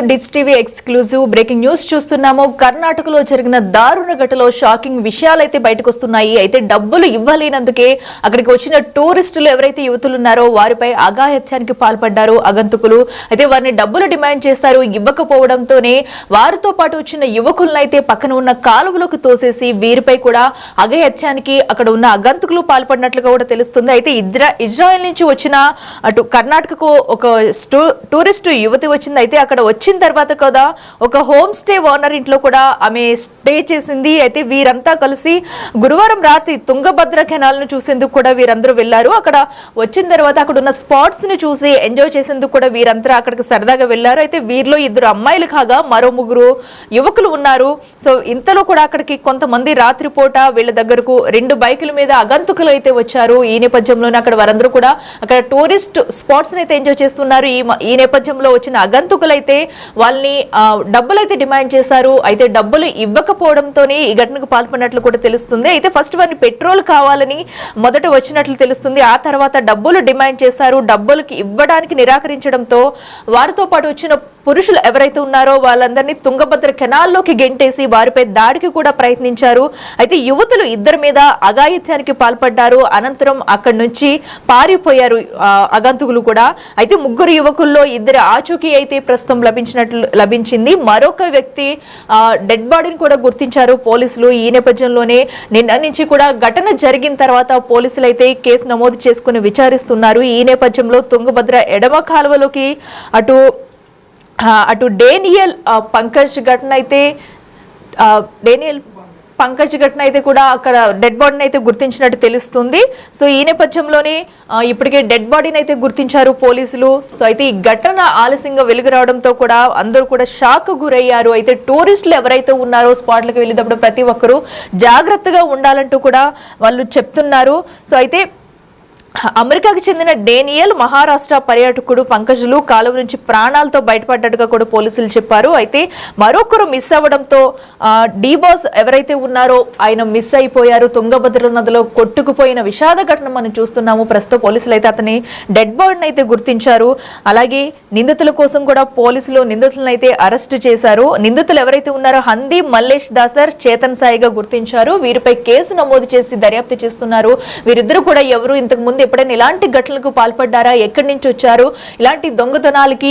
Ditch TV exclusive breaking news చూస్తున్నాము. కర్ణాటకలో జరిగిన దారుణ ఘటనలో షాకింగ్ విషయాలైతే బయటకు వస్తున్నాయి. అయితే డబ్బులు ఇవ్వలేనందుకే అక్కడికి వచ్చిన టూరిస్టులు ఎవరైతే యువతులు ఉన్నారో వారిపై అఘాయిత్యానికి పాల్పడ్డారు అగంతకులు. అయితే వారిని డబ్బులు డిమాండ్ చేస్తారు. ఇవ్వకపోవడంతోనే వారితో పాటు వచ్చిన యువకులను అయితే పక్కన ఉన్న కాలువలోకి తోసేసి వీరిపై కూడా అఘాయిత్యానికి అక్కడ ఉన్న అగంతకులు పాల్పడినట్లుగా కూడా తెలుస్తుంది. అయితే ఇజ్రాయెల్ నుంచి వచ్చిన అటు కర్ణాటకకు ఒక టూరిస్ట్ యువతి వచ్చింది. అయితే అక్కడ వచ్చిన తర్వాత కదా ఒక హోమ్ స్టే ఓనర్ ఇంట్లో కూడా ఆమె స్టే చేసింది. అయితే వీరంతా కలిసి గురువారం రాత్రి తుంగభద్ర కెనాల్ను చూసేందుకు కూడా వీరందరూ వెళ్లారు. అక్కడ వచ్చిన తర్వాత అక్కడ ఉన్న స్పాట్స్ ని చూసి ఎంజాయ్ చేసేందుకు కూడా వీరంతా అక్కడికి సరదాగా వెళ్లారు. అయితే వీరిలో 2 అమ్మాయిలు కాగా మరో 3 యువకులు ఉన్నారు. సో ఇంతలో కూడా అక్కడికి కొంతమంది రాత్రిపూట వీళ్ళ దగ్గరకు 2 బైకుల మీద అగంతకులు అయితే వచ్చారు. ఈ నేపథ్యంలోనే అక్కడ వారందరూ కూడా అక్కడ టూరిస్ట్ స్పాట్స్ అయితే ఎంజాయ్ చేస్తున్నారు. ఈ నేపథ్యంలో వచ్చిన అగంతకులైతే వాళ్ళని డబ్బులైతే డిమాండ్ చేశారు. అయితే డబ్బులు ఇవ్వకపోవడంతోనే ఈ ఘటనకు పాల్పడినట్లు కూడా తెలుస్తుంది. అయితే ఫస్ట్ వారిని పెట్రోల్ కావాలని మొదట వచ్చినట్లు తెలుస్తుంది. ఆ తర్వాత డబ్బులు డిమాండ్ చేశారు. డబ్బులకి ఇవ్వడానికి నిరాకరించడంతో వారితో పాటు వచ్చిన పురుషులు ఎవరైతే ఉన్నారో వాళ్ళందరినీ తుంగభద్ర కెనాల్లోకి గెంటేసి వారిపై దాడికి కూడా ప్రయత్నించారు. అయితే యువతులు 2 మీద అఘాయిత్యానికి పాల్పడ్డారు. అనంతరం అక్కడి నుంచి పారిపోయారు అగంతకులు కూడా. అయితే 3 యువకుల్లో 2 ఆచూకీ అయితే ప్రస్తుతం లభించింది. మరొక వ్యక్తి డెడ్ బాడీని కూడా గుర్తించారు పోలీసులు. ఈ నేపథ్యంలోనే నిన్న నుంచి కూడా ఘటన జరిగిన తర్వాత పోలీసులు అయితే కేసు నమోదు చేసుకుని విచారిస్తున్నారు. ఈ నేపథ్యంలో తుంగభద్ర ఎడమ కాలువలోకి అటు డేనియల్ పంకజ్ ఘటన అయితే కూడా అక్కడ డెడ్ బాడీని అయితే గుర్తించినట్టు తెలుస్తుంది. సో ఈ నేపథ్యంలోనే ఇప్పటికే డెడ్ బాడీని అయితే గుర్తించారు పోలీసులు. సో అయితే ఈ ఘటన ఆలస్యంగా వెలుగు రావడంతో కూడా అందరూ కూడా షాక్ గురయ్యారు. అయితే టూరిస్టులు ఎవరైతే ఉన్నారో స్పాట్లకు వెళ్ళేటప్పుడు ప్రతి ఒక్కరూ జాగ్రత్తగా ఉండాలంటూ కూడా వాళ్ళు చెప్తున్నారు. సో అయితే అమెరికాకు చెందిన డేనియల్, మహారాష్ట్ర పర్యాటకుడు పంకజులు కాలువ నుంచి ప్రాణాలతో బయటపడ్డట్టుగా కూడా పోలీసులు చెప్పారు. అయితే మరొకరు మిస్ అవ్వడంతో డీబాస్ ఎవరైతే ఉన్నారో ఆయన మిస్ అయిపోయారు. తుంగభద్ర నదిలో కొట్టుకుపోయిన విషాద ఘటన మనం చూస్తున్నాము. ప్రస్తుతం పోలీసులు అయితే అతని డెడ్ బాడీని అయితే గుర్తించారు. అలాగే నిందితుల కోసం కూడా పోలీసులు నిందితులను అయితే అరెస్ట్ చేశారు. నిందితులు ఎవరైతే ఉన్నారో హందీ మల్లేష్ దాసర్, చేతన్ సాయిగా గుర్తించారు. వీరిపై కేసు నమోదు చేసి దర్యాప్తు చేస్తున్నారు. వీరిద్దరూ కూడా ఎవరు ఇంతకు ముందు ఎప్పుడైనా ఇలాంటి ఘటనలకు పాల్పడ్డారా, ఎక్కడి నుంచి వచ్చారు, ఇలాంటి దొంగతనాలకి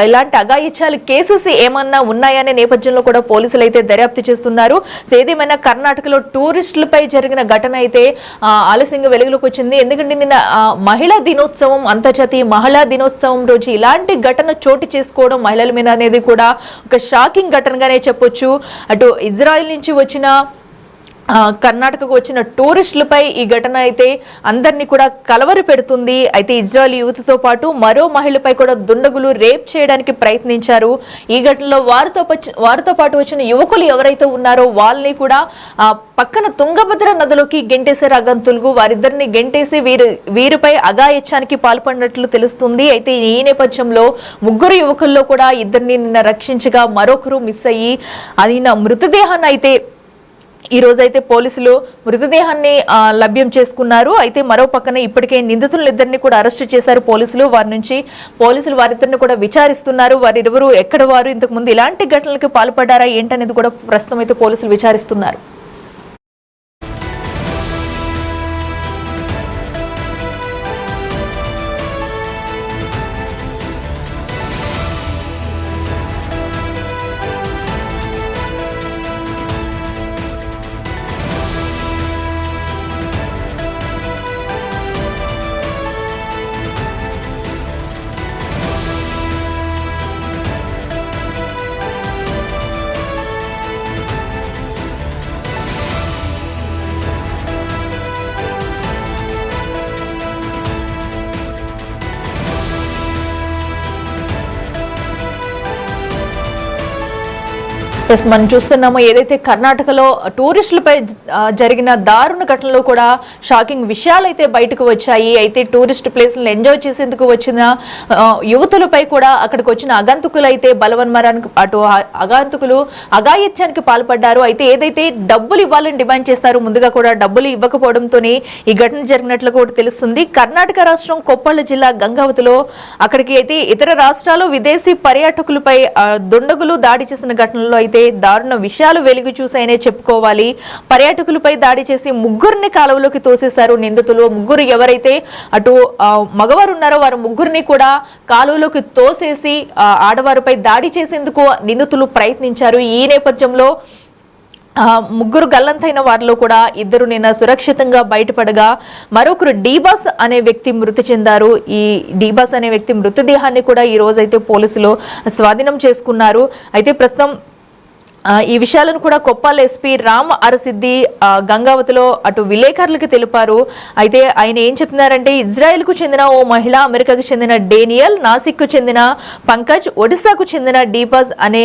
ఇలాంటి అఘాయిత్యాల కేసెస్ ఏమన్నా ఉన్నాయనే నేపథ్యంలో కూడా పోలీసులు అయితే దర్యాప్తు చేస్తున్నారు. సో ఏదేమైనా కర్ణాటకలో టూరిస్టులపై జరిగిన ఘటన అయితే ఆలస్యంగా వెలుగులోకి వచ్చింది. ఎందుకంటే నిన్న మహిళా దినోత్సవం, అంతర్జాతీయ మహిళా దినోత్సవం రోజు ఇలాంటి ఘటన చోటు చేసుకోవడం మహిళల మీద అనేది కూడా ఒక షాకింగ్ ఘటనగానే చెప్పొచ్చు. అటు ఇజ్రాయెల్ నుంచి వచ్చిన కర్ణాటకకు వచ్చిన టూరిస్టులపై ఈ ఘటన అయితే అందరినీ కూడా కలవరి పెడుతుంది. అయితే ఇజ్రాయెల్ యువతతో పాటు మరో మహిళపై కూడా దుండగులు రేప్ చేయడానికి ప్రయత్నించారు. ఈ ఘటనలో వారితో పాటు వచ్చిన యువకులు ఎవరైతే ఉన్నారో వాళ్ళని కూడా పక్కన తుంగభద్ర నదిలోకి గెంటేశారు అగంతులు. వారిద్దరిని గెంటేసి వీరిపై అఘాయిత్యానికి పాల్పడినట్లు తెలుస్తుంది. అయితే ఈ నేపథ్యంలో 3 యువకుల్లో కూడా 2 నిన్న రక్షించగా మరొకరు మిస్ అయ్యి ఆయన మృతదేహాన్ని అయితే ఈ రోజైతే పోలీసులు మృతదేహాన్ని లభ్యం చేసుకున్నారు. అయితే మరో పక్కన ఇప్పటికే నిందితులను 2 కూడా అరెస్ట్ చేశారు పోలీసులు. వారిద్దరిని కూడా విచారిస్తున్నారు. వారిరువురు ఎక్కడ వారు, ఇంతకు ముందు ఇలాంటి ఘటనలకు పాల్పడ్డారా ఏంటనేది కూడా ప్రస్తుతం అయితే పోలీసులు విచారిస్తున్నారు. మనం చూస్తున్నాము ఏదైతే కర్ణాటకలో టూరిస్టులపై జరిగిన దారుణ ఘటనలో కూడా షాకింగ్ విషయాలు అయితే బయటకు వచ్చాయి. అయితే టూరిస్ట్ ప్లేస్లను ఎంజాయ్ చేసేందుకు వచ్చిన యువతులపై కూడా అక్కడికి వచ్చిన అగంతకులు అయితే బలవన్మరానికి అటు అగంతకులు అఘాయిత్యానికి పాల్పడ్డారు. అయితే ఏదైతే డబ్బులు ఇవ్వాలని డిమాండ్ చేస్తారు, ముందుగా కూడా డబ్బులు ఇవ్వకపోవడంతోనే ఈ ఘటన జరిగినట్లు కూడా తెలుస్తుంది. కర్ణాటక రాష్ట్రం కొప్పళ జిల్లా గంగావతిలో అక్కడికి అయితే ఇతర రాష్ట్రాలు విదేశీ పర్యాటకులపై దుండగులు దాడి చేసిన ఘటనలో అయితే దారుణ విషయాలు వెలుగు చూసాయనే చెప్పుకోవాలి. పర్యాటకులపై దాడి చేసి ముగ్గురిని కాలువలోకి తోసేశారు నిందితులు. ముగ్గురు ఎవరైతే అటు మగవారు ఉన్నారో వారు ముగ్గురిని కూడా కాలువలోకి తోసేసి ఆడవారిపై దాడి చేసేందుకు నిందితులు ప్రయత్నించారు. ఈ నేపథ్యంలో ముగ్గురు గల్లంతైన వారిలో కూడా ఇద్దరు నిన్న సురక్షితంగా బయటపడగా మరొకరు డీబాస్ అనే వ్యక్తి మృతి చెందారు. ఈ డీబాస్ అనే వ్యక్తి మృతదేహాన్ని కూడా ఈ రోజైతే పోలీసులు స్వాధీనం చేసుకున్నారు. అయితే ప్రస్తుతం ఈ విషయాలను కూడా కొప్పాల ఎస్పీ రామ్ అరసిద్ధి గంగావతిలో అటు విలేకరులకు తెలిపారు. అయితే ఆయన ఏం చెప్తున్నారంటే, ఇజ్రాయెల్కు చెందిన ఓ మహిళ, అమెరికాకు చెందిన డేనియల్, నాసిక్కు చెందిన పంకజ్, ఒడిశాకు చెందిన డీపాజ్ అనే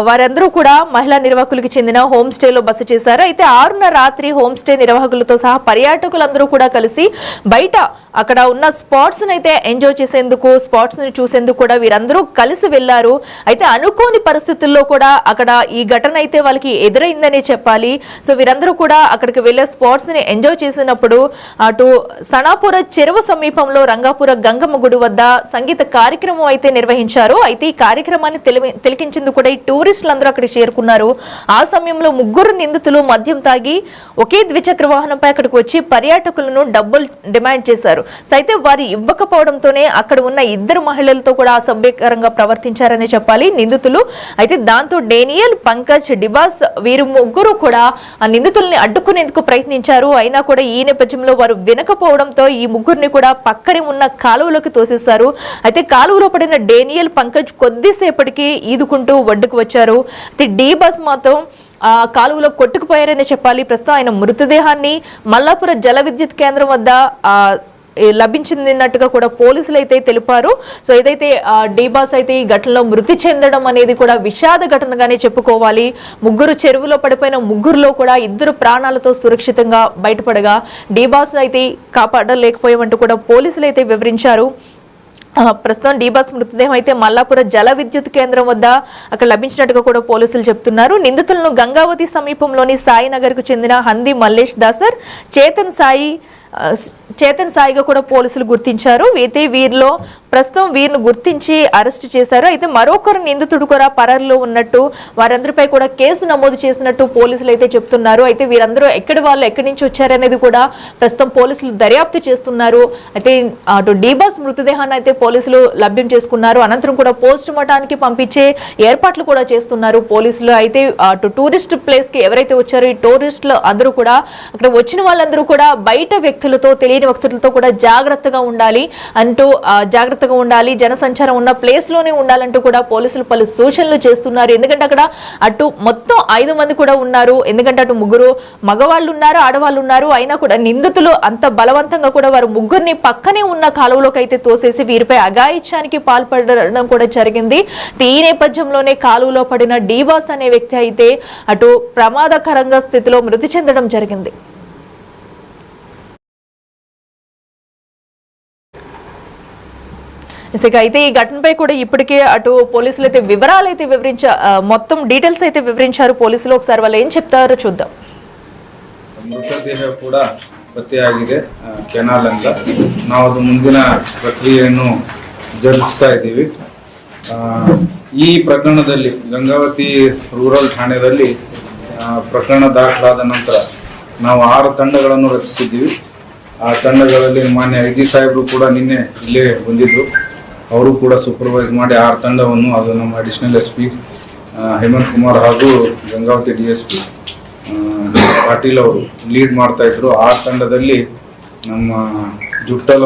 వారందరూ కూడా మహిళా నిర్వాహకులకు చెందిన హోమ్ స్టేలో బస చేశారు. అయితే 6న రాత్రి హోమ్ స్టే నిర్వాహకులతో సహా పర్యాటకులందరూ కూడా కలిసి బయట అక్కడ ఉన్న స్పాట్స్ అయితే ఎంజాయ్ చేసేందుకు, స్పాట్స్ ని చూసేందుకు కూడా వీరందరూ కలిసి వెళ్లారు. అయితే అనుకోని పరిస్థితుల్లో కూడా అక్కడ ఈ ఘటన అయితే వాళ్ళకి ఎదురైందనే చెప్పాలి. సో వీరందరూ కూడా అక్కడికి వెళ్లే స్పాట్స్ ని ఎంజాయ్ చేసినప్పుడు అటు సనాపుర చెరువు సమీపంలో రంగాపుర గంగమ్మ గుడి వద్ద సంగీత కార్యక్రమం అయితే నిర్వహించారు. అయితే ఈ కార్యక్రమాన్ని తిలకించేందుకు కూడా టూరిస్టులందరూ అక్కడ చేరుకున్నారు. ఆ సమయంలో ముగ్గురు నిందితులు మద్యం తాగి ఒకే ద్విచక్ర వాహనంపై అక్కడికి వచ్చి పర్యాటకులను డబ్బులు డిమాండ్ చేశారు. అయితే వారు ఇవ్వకపోవడంతోనే అక్కడ ఉన్న ఇద్దరు మహిళలతో కూడా అసభ్యకరంగా ప్రవర్తించారని చెప్పాలి నిందితులు. అయితే దాంతో డేనియల్, పంకజ్, డిబాస్ వీరు ముగ్గురు కూడా ఆ నిందితుల్ని అడ్డుకునేందుకు ప్రయత్నించారు. అయినా కూడా ఈ నేపథ్యంలో వారు వినకపోవడంతో ఈ ముగ్గురిని కూడా పక్కనే ఉన్న కాలువలోకి తోసేశారు. అయితే కాలువలో పడిన డేనియల్, పంకజ్ కొద్దిసేపటికి ఈదుకుంటూ ఒడ్డుకు వచ్చారు. అయితే డి బస్ మాత్రం కాలువలో కొట్టుకుపోయారని చెప్పాలి. ప్రస్తుతం ఆయన మృతదేహాన్ని మల్లాపుర జల విద్యుత్ కేంద్రం వద్ద లభించినట్టుగా కూడా పోలీసులు అయితే తెలిపారు. సో ఏదైతే డీబాస్ అయితే ఈ ఘటనలో మృతి చెందడం అనేది కూడా విషాద ఘటనగానే చెప్పుకోవాలి. ముగ్గురు చెరువులో పడిపోయిన ముగ్గురులో కూడా ఇద్దరు ప్రాణాలతో సురక్షితంగా బయటపడగా డీబాస్ అయితే కాపాడలేకపోయామంటూ కూడా పోలీసులు అయితే వివరించారు. ప్రస్తుతం డీబాస్ మృతదేహం అయితే మల్లాపుర జల విద్యుత్ కేంద్రం వద్ద అక్కడ లభించినట్టుగా కూడా పోలీసులు చెప్తున్నారు. నిందితులను గంగావతి సమీపంలోని సాయినగర్ కు చెందిన హంది మల్లేష్ దాసర్, చేతన్ సాయిగా కూడా పోలీసులు గుర్తించారు. అయితే వీరిలో ప్రస్తుతం వీరిని గుర్తించి అరెస్ట్ చేశారు. అయితే మరొకరు నిందితుడు కూడా పరారులో ఉన్నట్టు, వారందరిపై కూడా కేసు నమోదు చేసినట్టు పోలీసులు అయితే చెప్తున్నారు. అయితే వీరందరూ ఎక్కడి నుంచి వచ్చారనేది కూడా ప్రస్తుతం పోలీసులు దర్యాప్తు చేస్తున్నారు. అయితే అటు డీబాస్ మృతదేహాన్ని అయితే పోలీసులు లభ్యం చేసుకున్నారు. అనంతరం కూడా పోస్ట్ మార్టానికి పంపించే ఏర్పాట్లు కూడా చేస్తున్నారు పోలీసులు. అయితే అటు టూరిస్ట్ ప్లేస్ కి ఎవరైతే వచ్చారో ఈ టూరిస్టులు అందరూ కూడా అక్కడ వచ్చిన వాళ్ళందరూ కూడా బయట వ్యక్తులతో, తెలియని వ్యక్తులతో కూడా జాగ్రత్తగా ఉండాలి, జనసంచారం ఉన్న ప్లేస్ లోనే ఉండాలంటూ కూడా పోలీసులు పలు సూచనలు చేస్తున్నారు. ఎందుకంటే అక్కడ అటు మొత్తం 5 మంది కూడా ఉన్నారు. ఎందుకంటే అటు ముగ్గురు మగవాళ్ళు ఉన్నారు, ఆడవాళ్ళు ఉన్నారు. అయినా కూడా నిందితులు అంత బలవంతంగా కూడా వారు ముగ్గురిని పక్కనే ఉన్న కాలువలోకి అయితే తోసేసి వీరిపై అఘాయిత్యానికి పాల్పడడం కూడా జరిగింది. ఈ నేపథ్యంలోనే కాలువలో పడిన డీబాస్ అనే వ్యక్తి అయితే అటు ప్రమాదకరంగా స్థితిలో మృతి చెందడం జరిగింది. అయితే ఈ ఘటనపై కూడా ఇప్పటికే అటు పోలీసులు అయితే వివరాలు అయితే మొత్తం డీటెయిల్స్ అయితే వివరించారు పోలీసులు. ఒకసారి వాళ్ళు ఏం చెప్తారో చూద్దాం. ಮೃತದೇಹ ಕೂಡ ಪತ್ತೆಯಾಗಿದೆ ಕೆನಾಲ್ ಅಂತ. ನಾವು ಅದು ಮುಂದಿನ ಪ್ರಕ್ರಿಯೆಯನ್ನು ಜರುಗಿಸ್ತಾ ಇದ್ದೀವಿ. ಈ ಪ್ರಕರಣದಲ್ಲಿ ಗಂಗಾವತಿ ರೂರಲ್ ಠಾಣೆಯಲ್ಲಿ ಪ್ರಕರಣ ದಾಖಲಾದ ನಂತರ ನಾವು 6 ತಂಡಗಳನ್ನು ರಚಿಸಿದ್ದೀವಿ. ಆ ತಂಡಗಳಲ್ಲಿ ಮಾನ್ಯ ಐ ಜಿ ಸಾಹೇಬರು ಕೂಡ ನಿನ್ನೆ ಇಲ್ಲೇ ಬಂದಿದ್ದರು. ಅವರು ಕೂಡ ಸೂಪರ್ವೈಸ್ ಮಾಡಿ 6 ತಂಡವನ್ನು, ಅದು ನಮ್ಮ additional S P Hemanth Kumar ಹಾಗೂ ಗಂಗಾವತಿ DSP ಪಾಟೀಲ್ ಅವರು ಲೀಡ್ ಮಾಡ್ತಾ ಇದ್ರು. ಆ ತಂಡದಲ್ಲಿ ನಮ್ಮ ಜುಟ್ಟಲ್